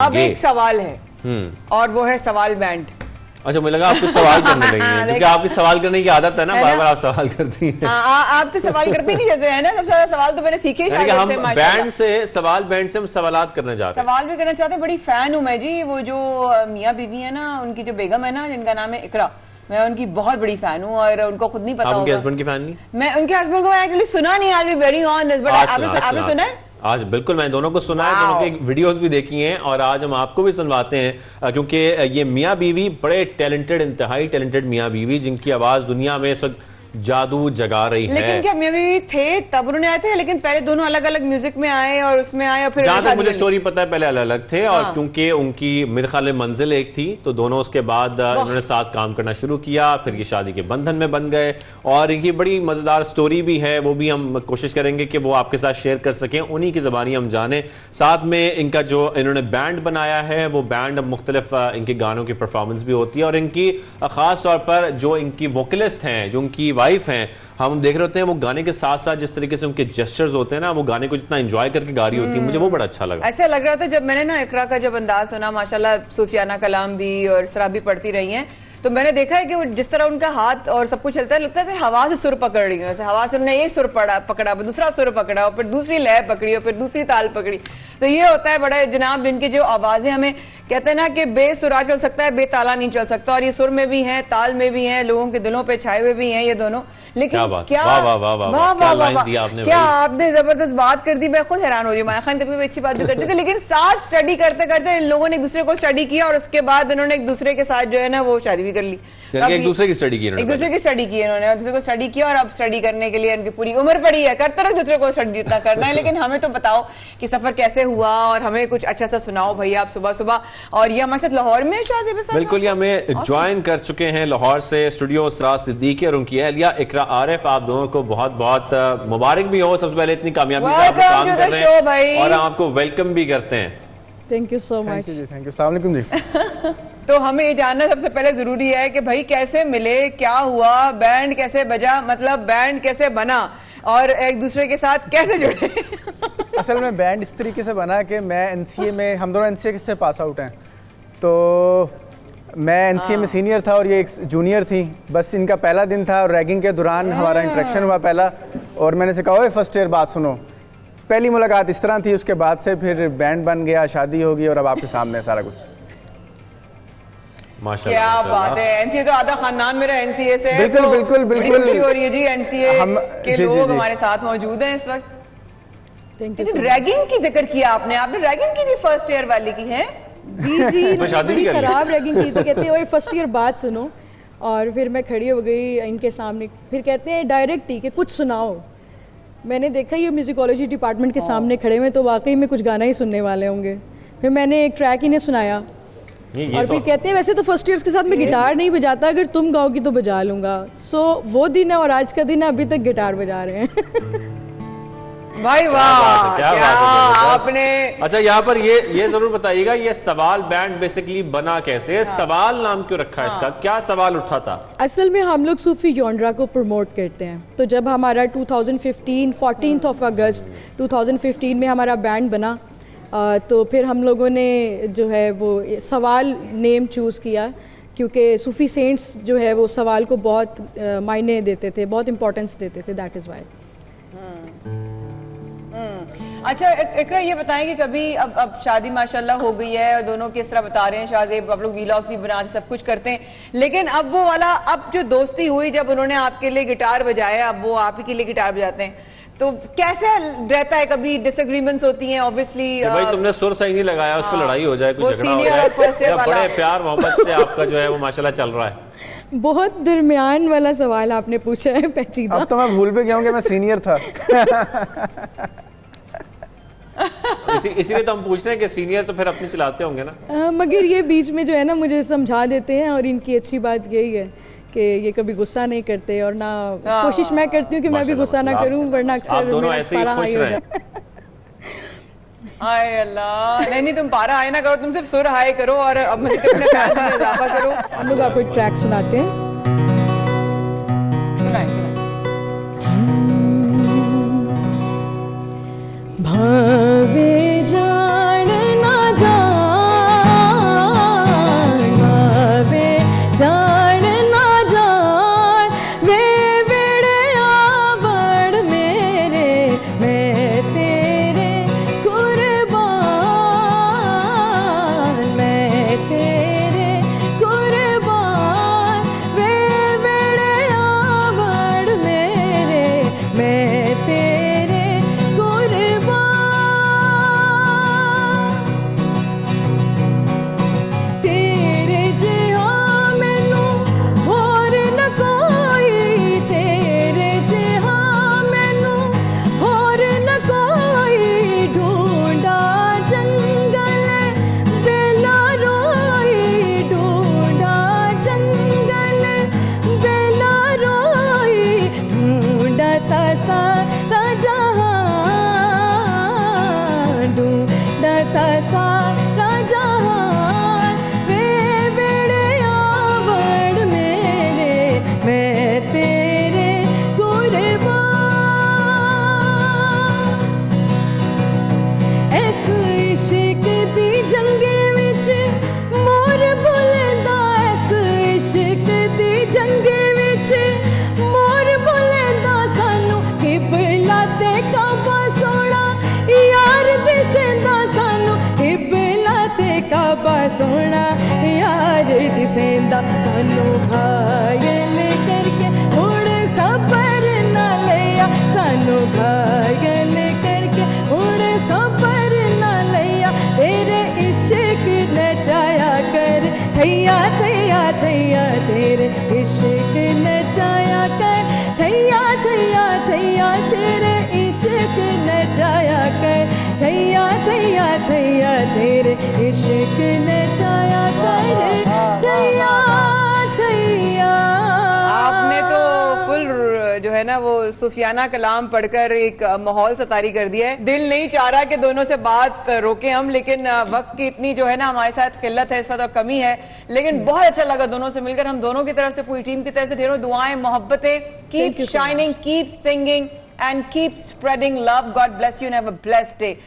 अब एक सवाल है और वो है सवाल बैंड। अच्छा, मुझे लगा आपको सवाल करने लगी हैं क्योंकि आपकी सवाल करने की आदत है ना, बार बार आप सवाल करती हैं। आप तो सवाल करती नहीं जैसे है ना, सबसे ज्यादा सवाल तो मैंने सीखे हम बैंड से हम सवालात करने जाते हैं। सवाल भी करना चाहते हैं। बड़ी फैन हूँ मैं जी, वो जो मियाँ बीवी है ना, उनकी जो बेगम है ना, जिनका नाम है इकरा, मैं उनकी बहुत बड़ी फैन हूँ और उनको खुद नहीं पता होगा। उनके हस्बैंड की फैन नहीं? मैं उनके हस्बैंड को एक्चुअली सुना नहीं, I will be very honest, but आपने सुना है? आज बिल्कुल, मैंने दोनों को सुना है, दोनों की वीडियोस भी देखी हैं और आज हम आपको भी सुनवाते हैं क्योंकि ये मियाँ बीवी बड़े टैलेंटेड, इंतहाई टैलेंटेड मियाँ बीवी जिनकी आवाज दुनिया में इस वक्त जादू जगा रही है। लेकिन क्या मियाँ बीवी थे तब उन्होंने आए थे, लेकिन पहले दोनों अलग अलग म्यूजिक में आए और उसमें आए और फिर जहां तक मुझे स्टोरी पता है पहले अलग अलग थे और क्योंकि उनकी मेरे ख्याल में मंजिल एक थी तो दोनों उसके बाद इन्होंने साथ काम करना शुरू किया, फिर ये शादी के बंधन में बन गए और इनकी बड़ी मजेदार स्टोरी भी है, वो भी हम कोशिश करेंगे कि वो आपके साथ शेयर कर सकें, उन्हीं की ज़बानी हम जाने। साथ में इनका जो इन्होंने बैंड बनाया है वो बैंड मुख्तलिफ इनके गानों की परफॉर्मेंस भी होती है और इनकी खास तौर पर जो इनकी वोकलिस्ट हैं, जो उनकी वाइफ हैं, हम देख रहे होते हैं वो गाने के साथ साथ जिस तरीके से उनके जेस्चर्स होते हैं ना, वो गाने को जितना एंजॉय करके गा रही होती है, मुझे वो बड़ा अच्छा लगा। ऐसा लग रहा था जब मैंने ना इकरा का जब अंदाज सुना, माशाल्लाह सूफियाना कलाम भी और इस तरह भी पढ़ती रही हैं, तो मैंने देखा है कि वो जिस तरह उनका हाथ और सब कुछ चलता है, लगता है हवा से सुर पकड़ रही है। हवा से उन्होंने एक सुर पकड़ा, दूसरा सुर पकड़ा और फिर दूसरी लय पकड़ी और फिर दूसरी ताल पकड़ी। तो ये होता है बड़ा जनाब, जिनकी जो आवाजें हमें कहते हैं ना कि बेसुरा चल सकता है, बेताला नहीं चल सकता, और ये सुर में भी है, ताल में भी है, लोगों के दिलों पे छाए हुए भी हैं ये दोनों। लेकिन क्या आपने जबरदस्त बात कर दी, मैं खुद हैरान हो रही हूँ। माया खान कभी अच्छी बात भी करते थे, लेकिन साथ स्टडी करते करते इन लोगों ने एक दूसरे को स्टडी किया और उसके बाद इन्होंने एक दूसरे के साथ जो है ना वो शादी भी कर ली। एक दूसरे की स्टडी की, एक दूसरे की स्टडी की इन्होंने, दूसरे को स्टडी किया और अब स्टडी करने के लिए इनकी पूरी उम्र पड़ी है, करते रहो दूसरे को स्टडी जितना करना है। लेकिन हमें तो बताओ कि सफर कैसे हुआ और हमें कुछ अच्छा सा सुनाओ भैया आप सुबह सुबह। और ये हमारे साथ लाहौर में शाज़ेब बिल्कुल, ये हमें ज्वाइन कर चुके हैं लाहौर से स्टूडियो सराज सिद्दीकी और उनकी अहलिया इकरा आरिफ। आप दोनों को बहुत बहुत मुबारक भी हो, सबसे पहले इतनी कामयाबी से आप काम कर रहे हैं और हम आपको वेलकम भी करते हैं। Thank you so much. Thank you, अस्सलाम वालेकुम जी। तो हमें ये जानना सबसे पहले जरूरी है कि भाई कैसे मिले, क्या हुआ, बैंड कैसे बजा, मतलब बैंड कैसे बना और एक दूसरे के साथ कैसे जुड़े? असल में बैंड इस तरीके से बना कि मैं एनसीए में, हम दोनों एनसीए से पास आउट हैं, तो मैं एनसीए में सीनियर था और ये एक जूनियर थी। बस इनका पहला दिन था और रैगिंग के दौरान हमारा इंटरेक्शन हुआ पहला, और मैंने से कहा फर्स्ट ईयर बात सुनो। पहली मुलाकात इस तरह थी, उसके बाद से फिर बैंड बन गया, शादी हो गई और अब आपके सामने सारा कुछ। क्या बात है, एनसीए तो आधा खानदान मेरा एनसीए से है। बिल्कुल तो बिल्कुल बिल्कुल खुशी हो रही है जी, एनसीए के लोग हमारे साथ मौजूद हैं इस वक्त। Thank you. रैगिंग की जिक्र किया आपने, आपने रैगिंग की थी फर्स्ट ईयर वाली की है? जी बड़ी खराब रैगिंग की थी। कहते ओए फर्स्ट ईयर बात सुनो, और फिर मैं खड़ी हो गई इनके सामने, फिर कहते हैं डायरेक्ट ही कि कुछ सुनाओ। मैंने देखा ये म्यूजिकोलॉजी डिपार्टमेंट के सामने खड़े हुए तो वाकई में कुछ गाना ही सुनने वाले होंगे। फिर मैंने एक ट्रैक इन्हें सुनाया और फिर कहते हैं वैसे तो फर्स्ट ईयर्स के साथ मैं गिटार नहीं बजाता, अगर तुम गाओगी तो बजा लूंगा। सो वो दिन है और आज का दिन है, अभी तक गिटार बजा रहे हैं। भाई वाह, क्या आपने। अच्छा, यहाँ पर ये जरूर बताइएगा, ये सवाल बैंड बेसिकली बना कैसे? सवाल नाम क्यों रखा है इसका? क्या सवाल उठा था? असल में हम लोग सूफी जॉनरा को प्रमोट करते हैं, तो जब हमारा 2015 14 ऑफ अगस्त 2015 में हमारा बैंड बना, तो फिर हम लोगों ने जो है वो सवाल नेम चूज़ किया क्योंकि सूफी सेंट्स जो है वो सवाल को बहुत मायने देते थे, बहुत इंपॉर्टेंस देते थे, दैट इज़ वाई। अच्छा इकरा, ये बताएं कि कभी अब शादी माशाल्लाह हो गई है और दोनों किस तरह बता रहे हैं शाज़ेब, आप लोग वीलॉग्स भी बनाते सब कुछ करते हैं, लेकिन अब वो वाला अब जो दोस्ती हुई जब उन्होंने आपके लिए गिटार बजाया, अब वो आप ही के लिए गिटार बजाते हैं, तो कैसे रहता है? कभी डिसएग्रीमेंट्स होती हैं ऑब्वियसली, भाई तुमने सुर सही नहीं लगाया, उस पर लड़ाई हो जाए, कुछ झगड़ा हो जाए, बड़े प्यार मोहब्बत से आपका जो है वो माशाल्लाह चल रहा है। बहुत दरमियान वाला सवाल आपने पूछा है पेचीदा। अब तो मैं भूल भी गया हूं कि मैं सीनियर था। इसीलिए तो हम पूछ रहे हैं कि सीनियर तो फिर अपने चलाते होंगे ना। मगर ये बीच में जो है ना मुझे समझा देते हैं, और इनकी अच्छी बात यही है कि ये कभी गुस्सा नहीं करते और ना कोशिश मैं करती हूँ कि मैं भी गुस्सा ना करूँ, वरना अक्सर मेरा पारा हाई हो जाता है। हाय अल्लाह, नहीं तुम पारा हाई ना करो, तुम सिर्फ सुर हाई करो और अब मुझे अपने फैंस में इजाफा करो। हम लोग आपको एक ट्रैक सुनाते हैं, सुनाए। भावे जान ना जान बाबा सोना यार दिसेंदा सानू घायल करके हुण खबर ना लिया सानू घायल करके हुण खबर ना लिया तेरे इश्क नचाया कर थैया थैया थैया तेरे इश्क नचाया कर थैया थैया थैया तेरे इश्क नचाया कर थैया थैया थैया तेरे इश्क नचाया कर थैया थैया। आपने तो फुल जो है ना वो सूफियाना कलाम पढ़कर एक माहौल सा तारी कर दिया है। दिल नहीं चाह रहा कि दोनों से बात रोके हम, लेकिन वक्त की इतनी जो है ना हमारे साथ किल्लत है, इस वक्त कमी है, लेकिन बहुत अच्छा लगा दोनों से मिलकर। हम दोनों की तरफ से, पूरी टीम की तरफ से ढेरों दुआएं, Mohabbatein. Keep shining, keep singing and keep spreading love. God bless you and have a blessed day.